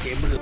kamera.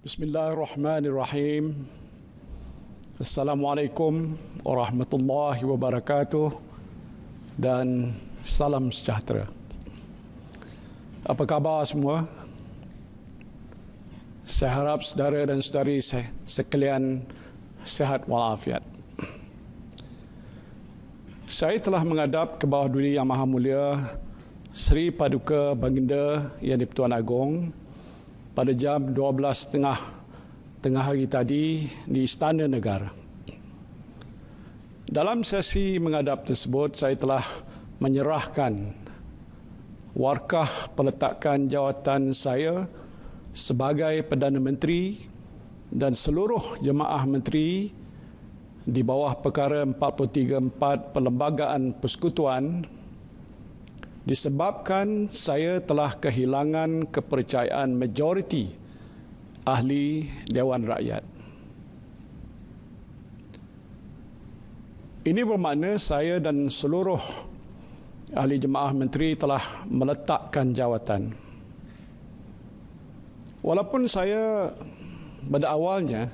Bismillahirrahmanirrahim. Assalamualaikum warahmatullahi wabarakatuh dan salam sejahtera. Apa khabar semua? Saya harap saudara dan saudari sekalian sihat walafiat. Saya telah menghadap ke bawah duli Yang Maha Mulia Sri Paduka Baginda Yang di-Pertuan Agong pada jam 12.30 tengah hari tadi di Istana Negara. Dalam sesi menghadap tersebut, saya telah menyerahkan warkah peletakan jawatan saya sebagai Perdana Menteri dan seluruh jemaah menteri di bawah perkara 434 Perlembagaan Persekutuan disebabkan saya telah kehilangan kepercayaan majoriti ahli Dewan Rakyat. Ini bermakna saya dan seluruh ahli jemaah menteri telah meletakkan jawatan. Walaupun saya pada awalnya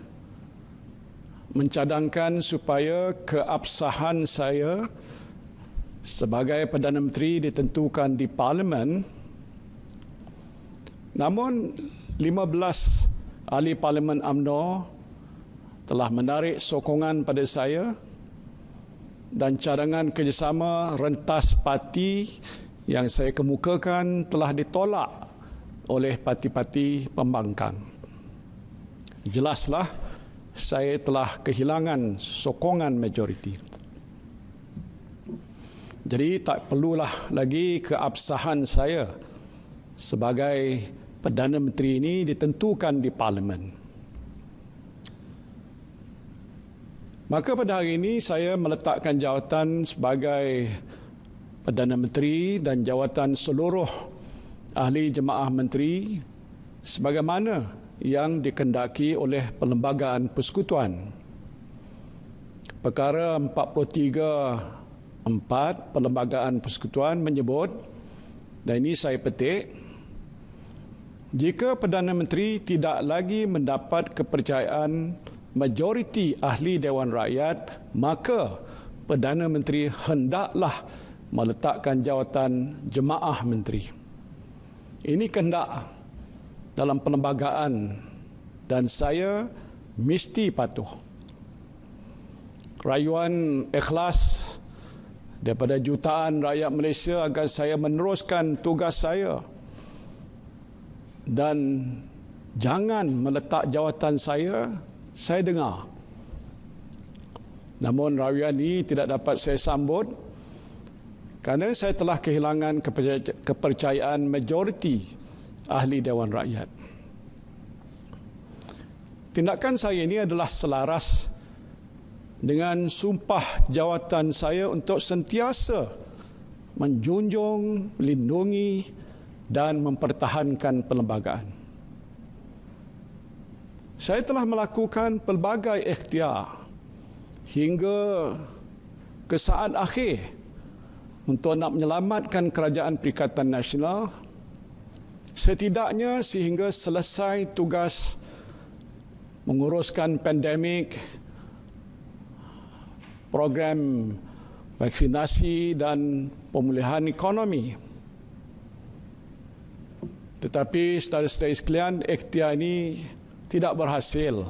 mencadangkan supaya keabsahan saya sebagai Perdana Menteri ditentukan di Parlimen, namun 15 ahli Parlimen UMNO telah menarik sokongan pada saya dan cadangan kerjasama rentas parti yang saya kemukakan telah ditolak oleh parti-parti pembangkang. Jelaslah saya telah kehilangan sokongan majoriti. Jadi tak perlulah lagi keabsahan saya sebagai Perdana Menteri ini ditentukan di Parlimen. Maka pada hari ini saya meletakkan jawatan sebagai Perdana Menteri dan jawatan seluruh ahli jemaah menteri sebagaimana yang dikendaki oleh Perlembagaan Persekutuan. Perkara 434 Perlembagaan Persekutuan menyebut, dan ini saya petik, jika Perdana Menteri tidak lagi mendapat kepercayaan majoriti ahli Dewan Rakyat, maka Perdana Menteri hendaklah meletakkan jawatan jemaah menteri. Ini kehendak dalam perlembagaan dan saya mesti patuh. Rayuan ikhlas daripada jutaan rakyat Malaysia agar saya meneruskan tugas saya dan jangan meletak jawatan saya dengar. Namun rayuan ini tidak dapat saya sambut kerana saya telah kehilangan kepercayaan majoriti ahli Dewan Rakyat. Tindakan saya ini adalah selaras dengan sumpah jawatan saya untuk sentiasa menjunjung, melindungi dan mempertahankan perlembagaan. Saya telah melakukan pelbagai ikhtiar hingga ke saat akhir untuk nak menyelamatkan Kerajaan Perikatan Nasional, setidaknya sehingga selesai tugas menguruskan pandemik, program vaksinasi dan pemulihan ekonomi. Tetapi saudara-saudari sekalian, ikhtiar ini tidak berhasil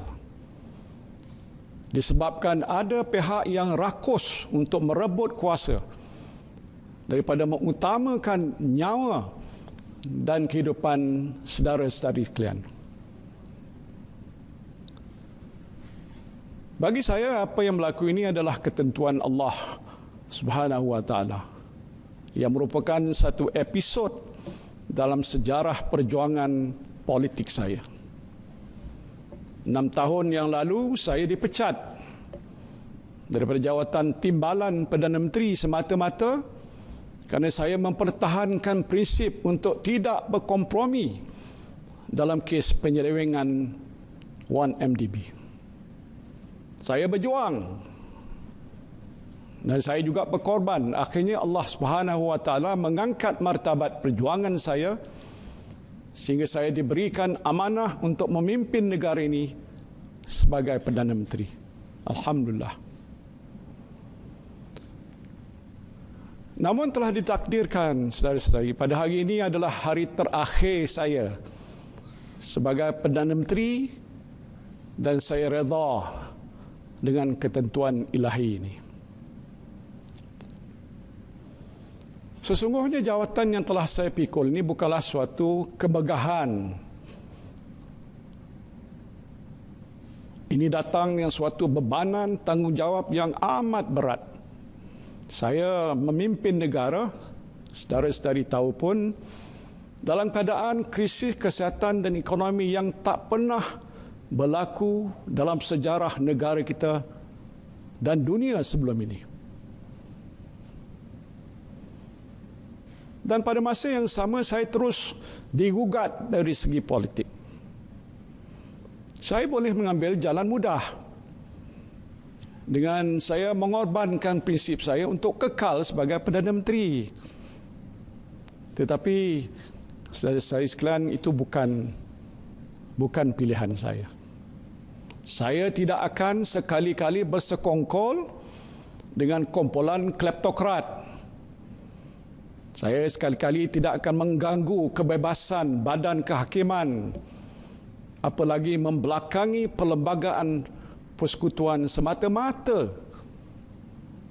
disebabkan ada pihak yang rakus untuk merebut kuasa daripada mengutamakan nyawa dan kehidupan saudara-saudari sekalian. Bagi saya, apa yang berlaku ini adalah ketentuan Allah Subhanahu wa Ta'ala yang merupakan satu episod dalam sejarah perjuangan politik saya. 6 tahun yang lalu saya dipecat daripada jawatan timbalan Perdana Menteri semata-mata kerana saya mempertahankan prinsip untuk tidak berkompromi dalam kes penyelewengan 1MDB. Saya berjuang dan saya juga berkorban. Akhirnya Allah Subhanahu Wa Taala mengangkat martabat perjuangan saya sehingga saya diberikan amanah untuk memimpin negara ini sebagai Perdana Menteri. Alhamdulillah. Namun telah ditakdirkan, saudara-saudari, pada hari ini adalah hari terakhir saya sebagai Perdana Menteri dan saya redha dengan ketentuan ilahi ini. Sesungguhnya jawatan yang telah saya pikul ini bukanlah suatu kemegahan. Ini datang dengan suatu bebanan tanggungjawab yang amat berat. Saya memimpin negara, saudara-saudari tahu pun, dalam keadaan krisis kesihatan dan ekonomi yang tak pernah berlaku dalam sejarah negara kita dan dunia sebelum ini. Dan pada masa yang sama saya terus digugat dari segi politik. Saya boleh mengambil jalan mudah dengan saya mengorbankan prinsip saya untuk kekal sebagai Perdana Menteri. Tetapi saudara-saudari sekalian, itu bukan pilihan saya. Saya tidak akan sekali-kali bersekongkol dengan kumpulan kleptokrat. Saya sekali-kali tidak akan mengganggu kebebasan badan kehakiman, apalagi membelakangi perlembagaan persekutuan semata-mata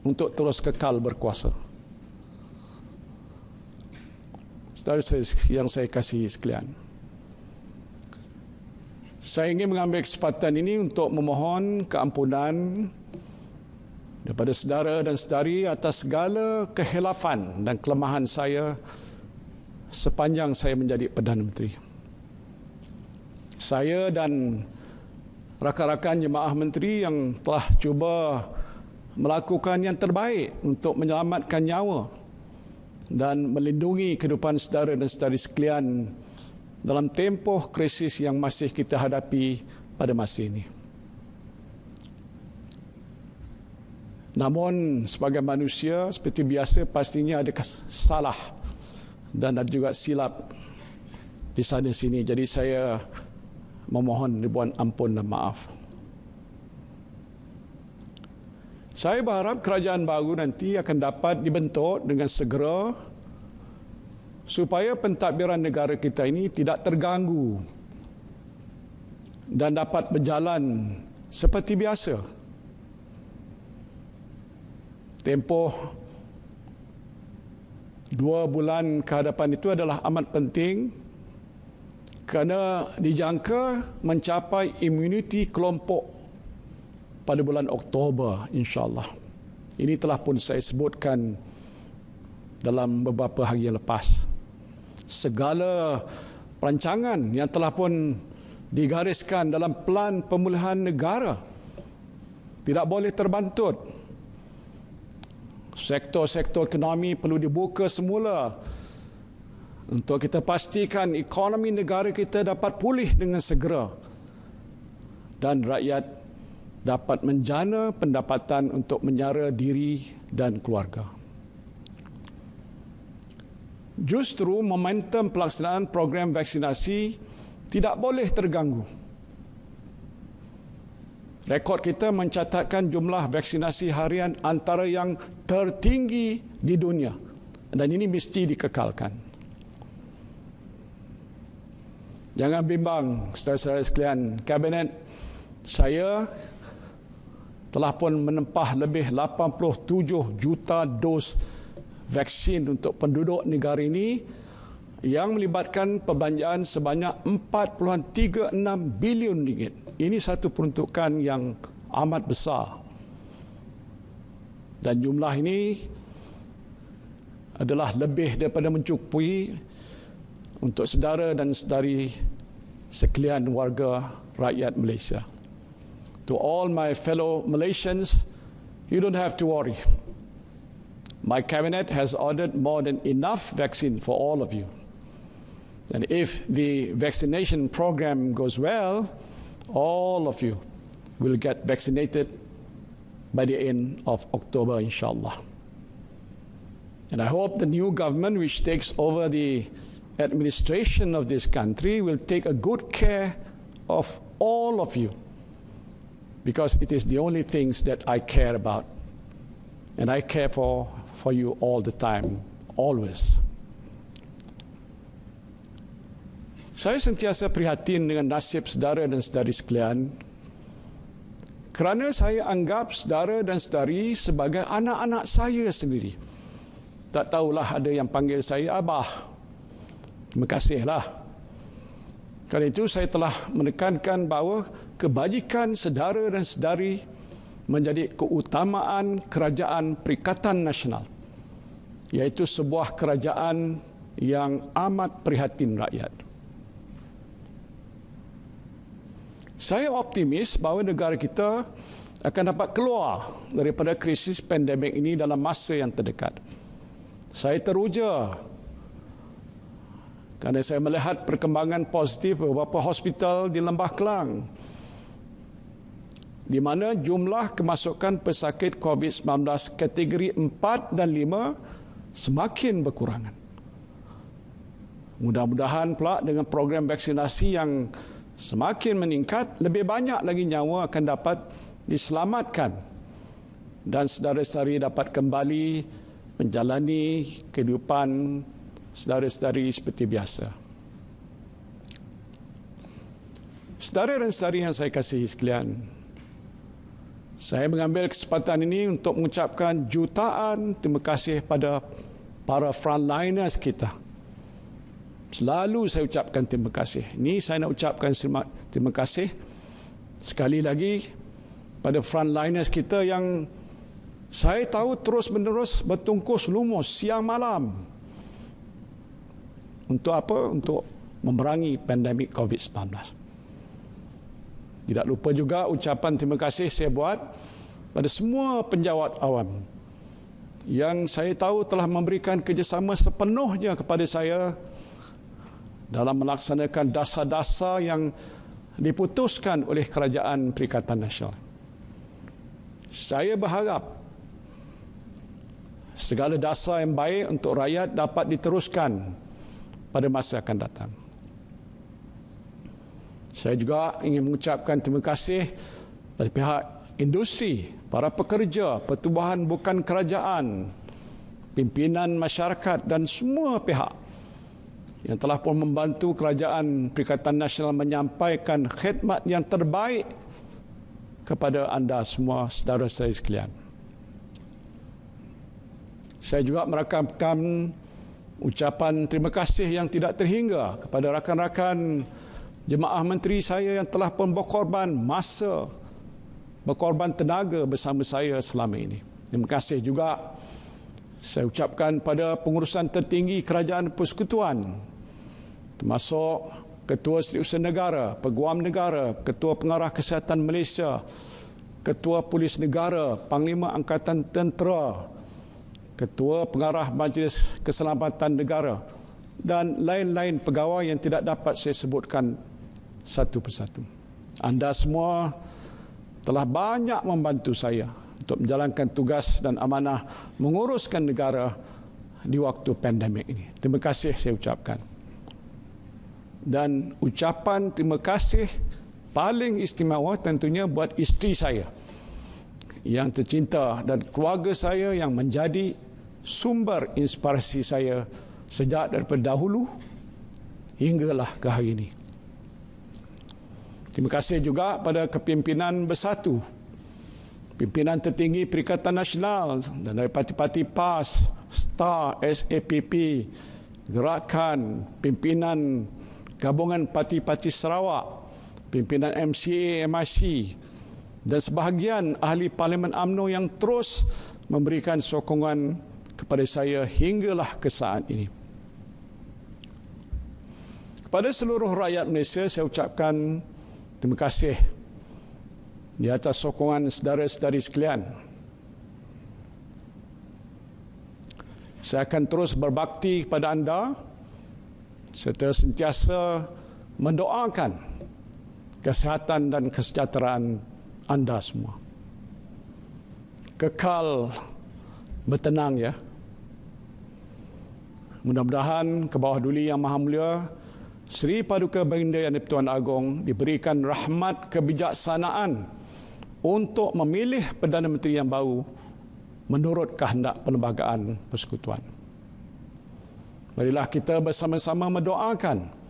untuk terus kekal berkuasa. Saudara yang saya kasihi sekalian, saya ingin mengambil kesempatan ini untuk memohon keampunan daripada saudara dan saudari atas segala kehilafan dan kelemahan saya sepanjang saya menjadi Perdana Menteri. Saya dan rakan-rakan jemaah menteri yang telah cuba melakukan yang terbaik untuk menyelamatkan nyawa dan melindungi kehidupan saudara dan saudari sekalian dalam tempoh krisis yang masih kita hadapi pada masa ini. Namun sebagai manusia seperti biasa pastinya ada salah dan ada juga silap di sana sini. Jadi saya memohon ribuan ampun dan maaf. Saya berharap kerajaan baru nanti akan dapat dibentuk dengan segera supaya pentadbiran negara kita ini tidak terganggu dan dapat berjalan seperti biasa. Tempoh 2 bulan ke hadapan itu adalah amat penting kerana dijangka mencapai imuniti kelompok pada bulan Oktober, insya-Allah. Ini telah pun saya sebutkan dalam beberapa hari yang lepas. Segala perancangan yang telah pun digariskan dalam pelan pemulihan negara tidak boleh terbantut. Sektor-sektor ekonomi perlu dibuka semula untuk kita pastikan ekonomi negara kita dapat pulih dengan segera dan rakyat dapat menjana pendapatan untuk menyara diri dan keluarga. Justru momentum pelaksanaan program vaksinasi tidak boleh terganggu. Rekod kita mencatatkan jumlah vaksinasi harian antara yang tertinggi di dunia dan ini mesti dikekalkan. Jangan bimbang, saudara-saudara sekalian, Kabinet saya telah pun menempah lebih 87 juta dos vaksin untuk penduduk negara ini yang melibatkan perbelanjaan sebanyak 4.36 bilion ringgit. Ini satu peruntukan yang amat besar. Dan jumlah ini adalah lebih daripada mencukupi untuk saudara dan saudari sekalian warga rakyat Malaysia. To all my fellow Malaysians, you don't have to worry. My cabinet has ordered more than enough vaccine for all of you. And if the vaccination program goes well, all of you will get vaccinated by the end of October, inshallah. And I hope the new government which takes over the administration of this country will take a good care of all of you, because it is the only things that I care about. And I care for you all the time, always. Saya sentiasa prihatin dengan nasib saudara dan saudari sekalian, kerana saya anggap saudara dan saudari sebagai anak-anak saya sendiri. Tak tahulah ada yang panggil saya Abah. Terima kasihlah. Kerana itu saya telah menekankan bahawa kebajikan saudara dan saudari menjadi keutamaan Kerajaan Perikatan Nasional, iaitu sebuah kerajaan yang amat prihatin rakyat. Saya optimis bahawa negara kita akan dapat keluar daripada krisis pandemik ini dalam masa yang terdekat. Saya teruja kerana saya melihat perkembangan positif beberapa hospital di Lembah Kelang, di mana jumlah kemasukan pesakit COVID-19 kategori 4 dan 5 semakin berkurangan. Mudah-mudahan pula dengan program vaksinasi yang semakin meningkat, lebih banyak lagi nyawa akan dapat diselamatkan dan saudara-saudari dapat kembali menjalani kehidupan saudara-saudari seperti biasa. Saudara dan saudari yang saya kasihi sekalian, saya mengambil kesempatan ini untuk mengucapkan jutaan terima kasih pada para frontliners kita. Selalu saya ucapkan terima kasih. Ini saya nak ucapkan terima kasih sekali lagi pada frontliners kita yang saya tahu terus-menerus bertungkus lumus siang malam. Untuk apa? Untuk memerangi pandemik COVID-19. Tidak lupa juga ucapan terima kasih saya buat pada semua penjawat awam yang saya tahu telah memberikan kerjasama sepenuhnya kepada saya dalam melaksanakan dasar-dasar yang diputuskan oleh Kerajaan Perikatan Nasional. Saya berharap segala dasar yang baik untuk rakyat dapat diteruskan pada masa akan datang. Saya juga ingin mengucapkan terima kasih pada pihak industri, para pekerja, pertubuhan bukan kerajaan, pimpinan masyarakat dan semua pihak yang telah pun membantu Kerajaan Perikatan Nasional menyampaikan khidmat yang terbaik kepada anda semua, saudara-saudari sekalian. Saya juga merakamkan ucapan terima kasih yang tidak terhingga kepada rakan-rakan jemaah menteri saya yang telah pun berkorban masa, berkorban tenaga bersama saya selama ini. Terima kasih juga saya ucapkan pada pengurusan tertinggi Kerajaan Persekutuan, termasuk Ketua Setiausaha Negara, Peguam Negara, Ketua Pengarah Kesihatan Malaysia, Ketua Polis Negara, Panglima Angkatan Tentera, Ketua Pengarah Majlis Keselamatan Negara dan lain-lain pegawai yang tidak dapat saya sebutkan satu persatu. Anda semua telah banyak membantu saya untuk menjalankan tugas dan amanah menguruskan negara di waktu pandemik ini. Terima kasih saya ucapkan. Dan ucapan terima kasih paling istimewa tentunya buat isteri saya yang tercinta dan keluarga saya yang menjadi sumber inspirasi saya sejak daripada dahulu hinggalah ke hari ini. Terima kasih juga pada kepimpinan bersatu, pimpinan tertinggi Perikatan Nasional dan dari parti-parti PAS, STAR, SAPP, Gerakan, pimpinan Gabungan Parti-Parti Sarawak, pimpinan MCA, MIC dan sebahagian ahli Parlimen UMNO yang terus memberikan sokongan kepada saya hinggalah ke saat ini. Kepada seluruh rakyat Malaysia saya ucapkan terima kasih di atas sokongan saudara-saudari sekalian. Saya akan terus berbakti kepada anda serta sentiasa mendoakan kesihatan dan kesejahteraan anda semua. Kekal bertenang ya. Mudah-mudahan ke bawah duli Yang Maha Mulia Seri Paduka Baginda Yang di-Pertuan Agong diberikan rahmat kebijaksanaan untuk memilih Perdana Menteri yang baru menurut kehendak Perlembagaan Persekutuan. Marilah kita bersama-sama mendoakan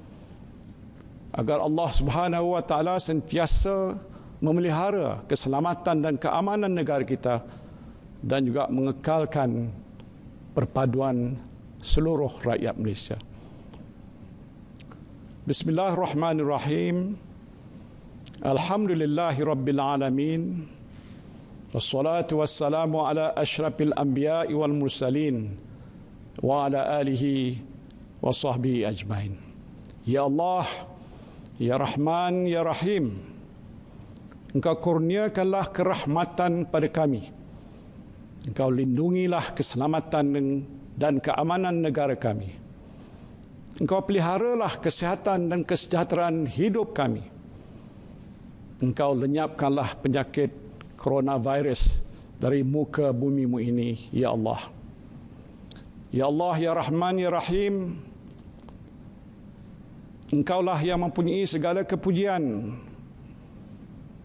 agar Allah Subhanahu wa taala sentiasa memelihara keselamatan dan keamanan negara kita dan juga mengekalkan perpaduan seluruh rakyat Malaysia. Bismillahirrahmanirrahim. Alhamdulillahirabbil alamin. Wassalatu wassalamu ala asyrafil anbiya'i wal mursalin wa ala alihi wa sahbihi ajmain. Ya Allah, ya Rahman, ya Rahim, Engkau kurniakanlah kerahmatan pada kami. Engkau lindungilah keselamatan dan keamanan negara kami. Engkau peliharalah kesihatan dan kesejahteraan hidup kami. Engkau lenyapkanlah penyakit coronavirus dari muka bumimu ini, ya Allah. Ya Allah, ya Rahman, ya Rahim, Engkaulah yang mempunyai segala kepujian.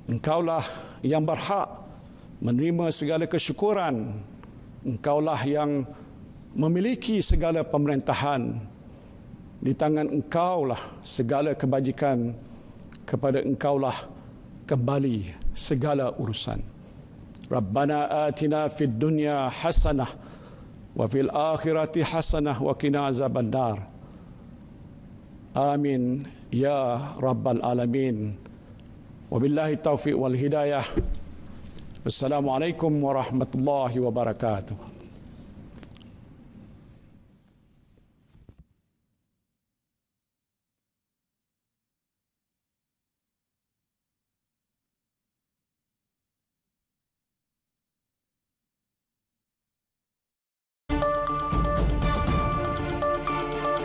Engkaulah yang berhak menerima segala kesyukuran. Engkaulah yang memiliki segala pemerintahan. Di tangan Engkaulah segala kebajikan, kepada Engkaulah kembali segala urusan. Rabbana atina fid dunya hasanah wa fil akhirati hasanah wa qina azabannar. Amin ya rabbal alamin. Wabillahi taufiq wal hidayah. Wassalamualaikum warahmatullahi wabarakatuh.